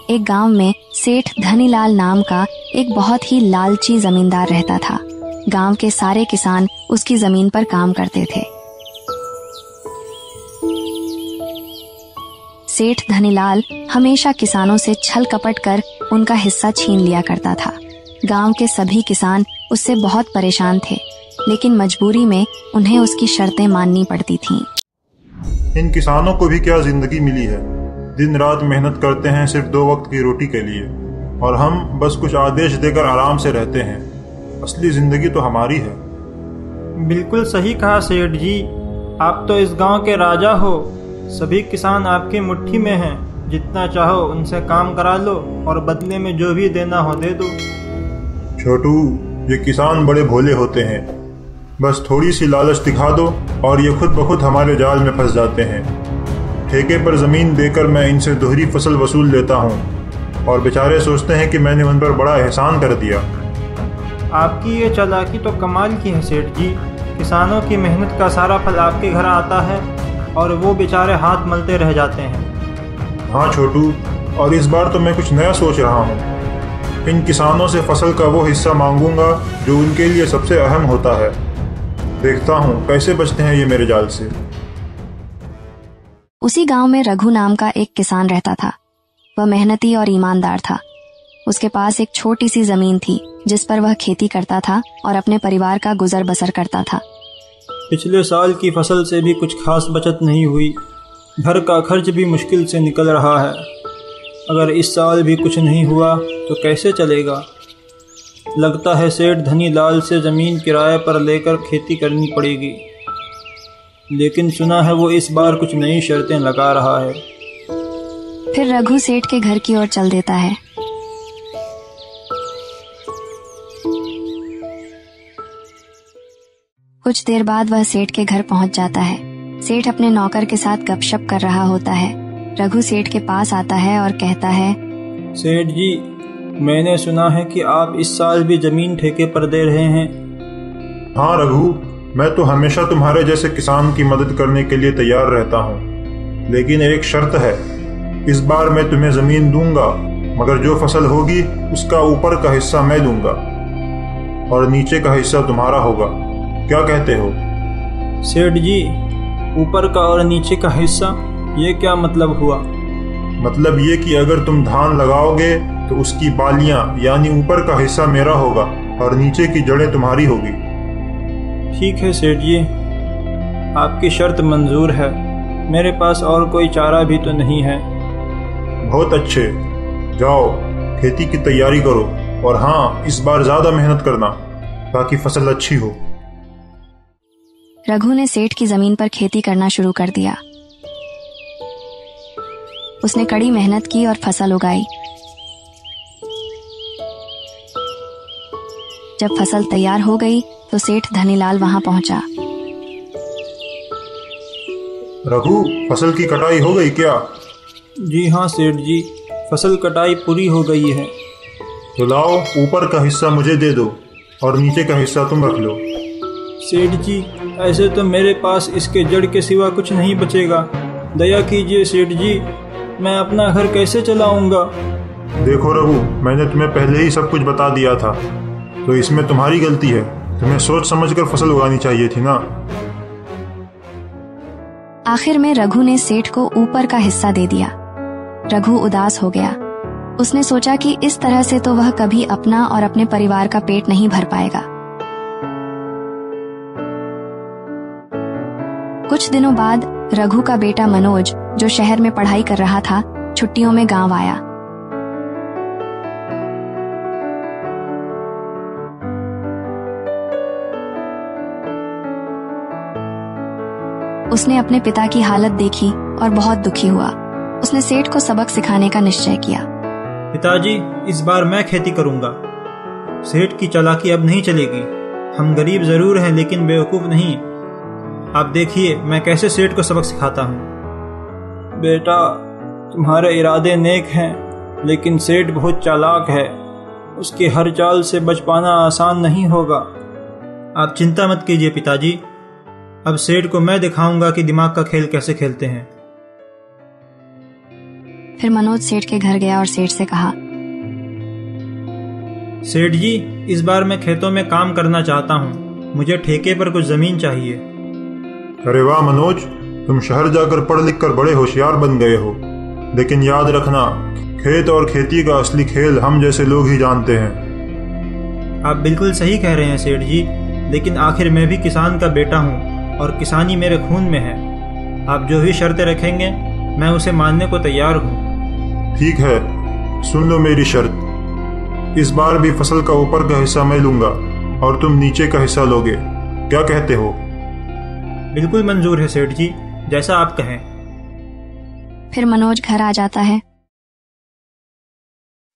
एक गांव में सेठ धनीलाल नाम का एक बहुत ही लालची जमींदार रहता था। गांव के सारे किसान उसकी जमीन पर काम करते थे। सेठ धनीलाल हमेशा किसानों से छल कपट कर उनका हिस्सा छीन लिया करता था। गांव के सभी किसान उससे बहुत परेशान थे, लेकिन मजबूरी में उन्हें उसकी शर्तें माननी पड़ती थीं। इन किसानों को भी क्या जिंदगी मिली है। दिन रात मेहनत करते हैं सिर्फ 2 वक्त की रोटी के लिए, और हम बस कुछ आदेश देकर आराम से रहते हैं। असली जिंदगी तो हमारी है। बिल्कुल सही कहा सेठ जी, आप तो इस गांव के राजा हो। सभी किसान आपकी मुट्ठी में हैं। जितना चाहो उनसे काम करा लो और बदले में जो भी देना हो दे दो। छोटू, ये किसान बड़े भोले होते हैं। बस थोड़ी सी लालच दिखा दो और ये खुद ब खुद हमारे जाल में फंस जाते हैं। ठेके पर जमीन देकर मैं इनसे दोहरी फसल वसूल लेता हूँ और बेचारे सोचते हैं कि मैंने उन पर बड़ा एहसान कर दिया। आपकी ये चालाकी तो कमाल की है सेठ जी। किसानों की मेहनत का सारा फल आपके घर आता है और वो बेचारे हाथ मलते रह जाते हैं। हाँ छोटू, और इस बार तो मैं कुछ नया सोच रहा हूँ। इन किसानों से फसल का वो हिस्सा मांगूंगा जो उनके लिए सबसे अहम होता है। देखता हूँ कैसे बचते हैं ये मेरे जाल से। उसी गांव में रघु नाम का एक किसान रहता था। वह मेहनती और ईमानदार था। उसके पास एक छोटी सी जमीन थी जिस पर वह खेती करता था और अपने परिवार का गुजर बसर करता था। पिछले साल की फसल से भी कुछ खास बचत नहीं हुई। घर का खर्च भी मुश्किल से निकल रहा है। अगर इस साल भी कुछ नहीं हुआ तो कैसे चलेगा। लगता है सेठ धनीलाल से ज़मीन किराए पर लेकर खेती करनी पड़ेगी। लेकिन सुना है वो इस बार कुछ नई शर्तें लगा रहा है। फिर रघु सेठ के घर की ओर चल देता है। कुछ देर बाद वह सेठ के घर पहुंच जाता है। सेठ अपने नौकर के साथ गपशप कर रहा होता है। रघु सेठ के पास आता है और कहता है, सेठ जी, मैंने सुना है कि आप इस साल भी जमीन ठेके पर दे रहे हैं। हाँ रघु, मैं तो हमेशा तुम्हारे जैसे किसान की मदद करने के लिए तैयार रहता हूँ, लेकिन एक शर्त है। इस बार मैं तुम्हें जमीन दूंगा, मगर जो फसल होगी उसका ऊपर का हिस्सा मैं दूंगा और नीचे का हिस्सा तुम्हारा होगा। क्या कहते हो? सेठ जी, ऊपर का और नीचे का हिस्सा, ये क्या मतलब हुआ? मतलब ये कि अगर तुम धान लगाओगे तो उसकी बालियां यानी ऊपर का हिस्सा मेरा होगा और नीचे की जड़ें तुम्हारी होगी। ठीक है सेठ जी, आपकी शर्त मंजूर है। मेरे पास और कोई चारा भी तो नहीं है। बहुत अच्छे, जाओ खेती की तैयारी करो, और हाँ, इस बार ज्यादा मेहनत करना ताकि फसल अच्छी हो। रघु ने सेठ की जमीन पर खेती करना शुरू कर दिया। उसने कड़ी मेहनत की और फसल उगाई। जब फसल तैयार हो गई तो सेठ धनीलाल वहां पहुंचा। रघु, फसल की कटाई हो गई क्या? जी हाँ सेठ जी, फसल कटाई पूरी हो गई है। तो लाओ, ऊपर का हिस्सा मुझे दे दो और नीचे का हिस्सा तुम रख लो। सेठ जी, ऐसे तो मेरे पास इसके जड़ के सिवा कुछ नहीं बचेगा। दया कीजिए सेठ जी, मैं अपना घर कैसे चलाऊंगा? देखो रघु, मैंने तुम्हें पहले ही सब कुछ बता दिया था, तो इसमें तुम्हारी गलती है। तुम्हें सोच समझकर फसल उगानी चाहिए थी ना। आखिर में रघु ने सेठ को ऊपर का हिस्सा दे दिया। रघु उदास हो गया। उसने सोचा कि इस तरह से तो वह कभी अपना और अपने परिवार का पेट नहीं भर पाएगा। कुछ दिनों बाद रघु का बेटा मनोज, जो शहर में पढ़ाई कर रहा था, छुट्टियों में गांव आया। उसने अपने पिता की हालत देखी और बहुत दुखी हुआ। उसने सेठ को सबक सिखाने का निश्चय किया। पिताजी, इस बार मैं खेती करूंगा। सेठ की चालाकी अब नहीं चलेगी। हम गरीब जरूर हैं लेकिन बेवकूफ नहीं। आप देखिए मैं कैसे सेठ को सबक सिखाता हूँ। बेटा, तुम्हारे इरादे नेक हैं, लेकिन सेठ बहुत चालाक है। उसकी हर चाल से बच पाना आसान नहीं होगा। आप चिंता मत कीजिए पिताजी। अब सेठ को मैं दिखाऊंगा कि दिमाग का खेल कैसे खेलते हैं। फिर मनोज सेठ के घर गया और सेठ से कहा, सेठ जी, इस बार मैं खेतों में काम करना चाहता हूँ। मुझे ठेके पर कुछ जमीन चाहिए। अरे वाह मनोज, तुम शहर जाकर पढ़ लिख कर बड़े होशियार बन गए हो। लेकिन याद रखना, खेत और खेती का असली खेल हम जैसे लोग ही जानते हैं। आप बिल्कुल सही कह रहे हैं सेठ जी, लेकिन आखिर मैं भी किसान का बेटा हूँ और किसानी मेरे खून में है। आप जो भी शर्तें रखेंगे मैं उसे मानने को तैयार हूँ। ठीक है, सुन लो मेरी शर्त। इस बार भी फसल का ऊपर का हिस्सा मैं लूंगा और तुम नीचे का हिस्सा लोगे। क्या कहते हो? बिल्कुल मंजूर है सेठ जी, जैसा आप कहें। फिर मनोज घर आ जाता है।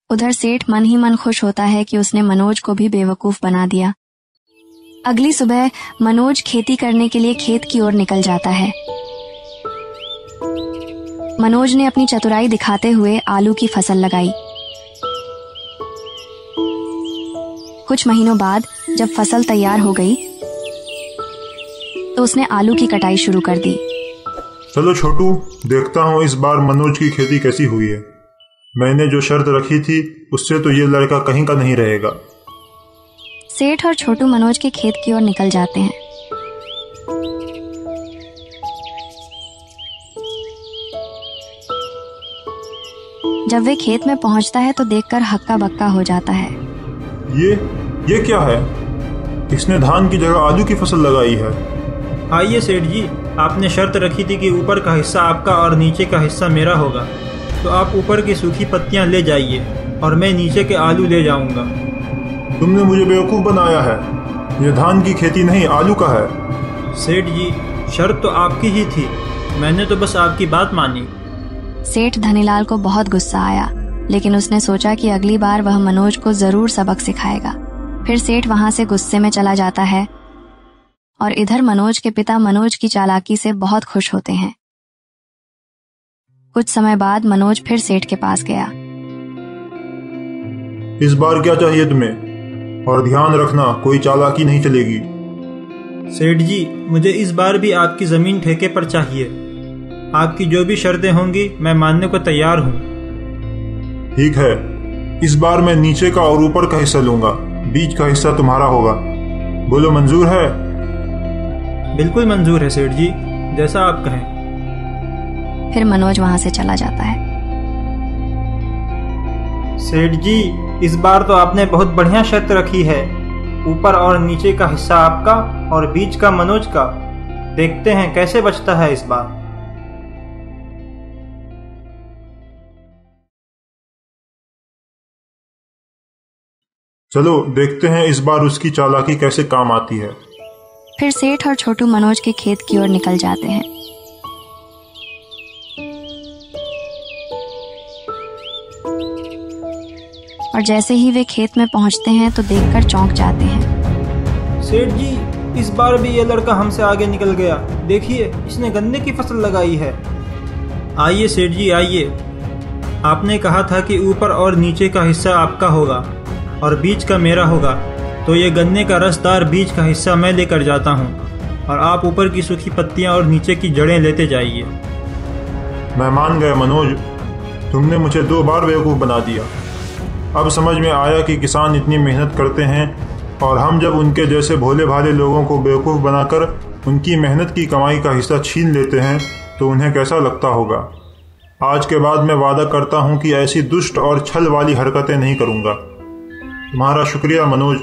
उधर सेठ मन ही मन खुश होता है कि उसने मनोज को भी बेवकूफ बना दिया। अगली सुबह मनोज खेती करने के लिए खेत की ओर निकल जाता है। मनोज ने अपनी चतुराई दिखाते हुए आलू की फसल लगाई। कुछ महीनों बाद जब फसल तैयार हो गई तो उसने आलू की कटाई शुरू कर दी। चलो छोटू, देखता हूँ इस बार मनोज की खेती कैसी हुई है। मैंने जो शर्त रखी थी उससे तो ये लड़का कहीं का नहीं रहेगा। सेठ और छोटू मनोज के खेत की ओर निकल जाते हैं। जब वे खेत में पहुंचता है तो देखकर हक्का बक्का हो जाता है। ये क्या है? इसने धान की जगह आलू की फसल लगाई है। आइए सेठ जी, आपने शर्त रखी थी कि ऊपर का हिस्सा आपका और नीचे का हिस्सा मेरा होगा, तो आप ऊपर की सूखी पत्तियां ले जाइए और मैं नीचे के आलू ले जाऊंगा। तुमने मुझे बेवकूफ बनाया है। ये धान की खेती नहीं, आलू का है। सेठ जी, शर्त तो आपकी ही थी, मैंने तो बस आपकी बात मानी। सेठ धनीलाल को बहुत गुस्सा आया, लेकिन उसने सोचा कि अगली बार वह मनोज को जरूर सबक सिखाएगा। फिर सेठ वहां से गुस्से में चला जाता है और इधर मनोज के पिता मनोज की चालाकी से बहुत खुश होते हैं। कुछ समय बाद मनोज फिर सेठ के पास गया। इस बार क्या चाहिए तुम्हें? और ध्यान रखना, कोई चालाकी नहीं चलेगी। सेठ जी, मुझे इस बार भी आपकी जमीन ठेके पर चाहिए। आपकी जो भी शर्तें होंगी मैं मानने को तैयार हूँ। ठीक है, इस बार मैं नीचे का और ऊपर का हिस्सा लूंगा, बीच का हिस्सा तुम्हारा होगा। बोलो, मंजूर है? बिल्कुल मंजूर है सेठ जी, जैसा आप कहें। फिर मनोज वहां से चला जाता है। सेठ जी, इस बार तो आपने बहुत बढ़िया शर्त रखी है। ऊपर और नीचे का हिस्सा आपका और बीच का मनोज का। देखते हैं कैसे बचता है इस बार। चलो देखते हैं इस बार उसकी चालाकी कैसे काम आती है। फिर सेठ और छोटू मनोज के खेत की ओर निकल जाते हैं। और जैसे ही वे खेत में पहुंचते हैं तो देखकर चौंक जाते हैं। सेठ जी, इस बार भी ये लड़का हमसे आगे निकल गया। देखिए, इसने गन्ने की फसल लगाई है। आइए सेठ जी, आइए। आपने कहा था कि ऊपर और नीचे का हिस्सा आपका होगा और बीच का मेरा होगा, तो ये गन्ने का रसदार बीच का हिस्सा मैं लेकर जाता हूँ और आप ऊपर की सूखी पत्तियाँ और नीचे की जड़ें लेते जाइए। मैं मान गया मनोज, तुमने मुझे 2 बार बेवकूफ़ बना दिया। अब समझ में आया कि किसान इतनी मेहनत करते हैं और हम जब उनके जैसे भोले भाले लोगों को बेवकूफ़ बनाकर उनकी मेहनत की कमाई का हिस्सा छीन लेते हैं तो उन्हें कैसा लगता होगा। आज के बाद मैं वादा करता हूँ कि ऐसी दुष्ट और छल वाली हरकतें नहीं करूँगा। तुम्हारा शुक्रिया मनोज,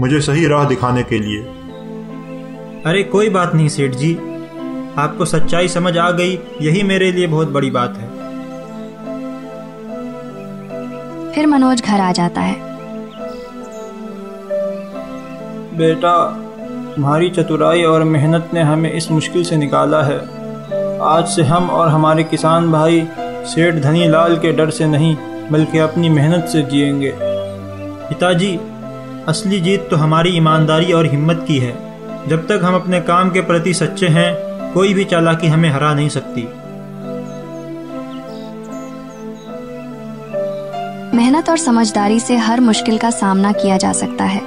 मुझे सही राह दिखाने के लिए। अरे कोई बात नहीं सेठ जी, आपको सच्चाई समझ आ गई, यही मेरे लिए बहुत बड़ी बात है। फिर मनोज घर आ जाता है। बेटा, तुम्हारी चतुराई और मेहनत ने हमें इस मुश्किल से निकाला है। आज से हम और हमारे किसान भाई सेठ धनीलाल के डर से नहीं बल्कि अपनी मेहनत से जिएंगे। पिताजी, असली जीत तो हमारी ईमानदारी और हिम्मत की है। जब तक हम अपने काम के प्रति सच्चे हैं, कोई भी चालाकी हमें हरा नहीं सकती। मेहनत और समझदारी से हर मुश्किल का सामना किया जा सकता है।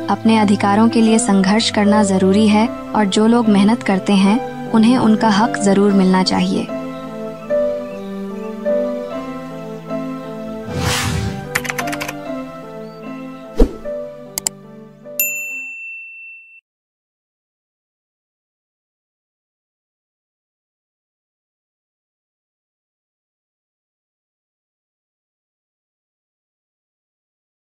अपने अधिकारों के लिए संघर्ष करना जरूरी है और जो लोग मेहनत करते हैं उन्हें उनका हक जरूर मिलना चाहिए।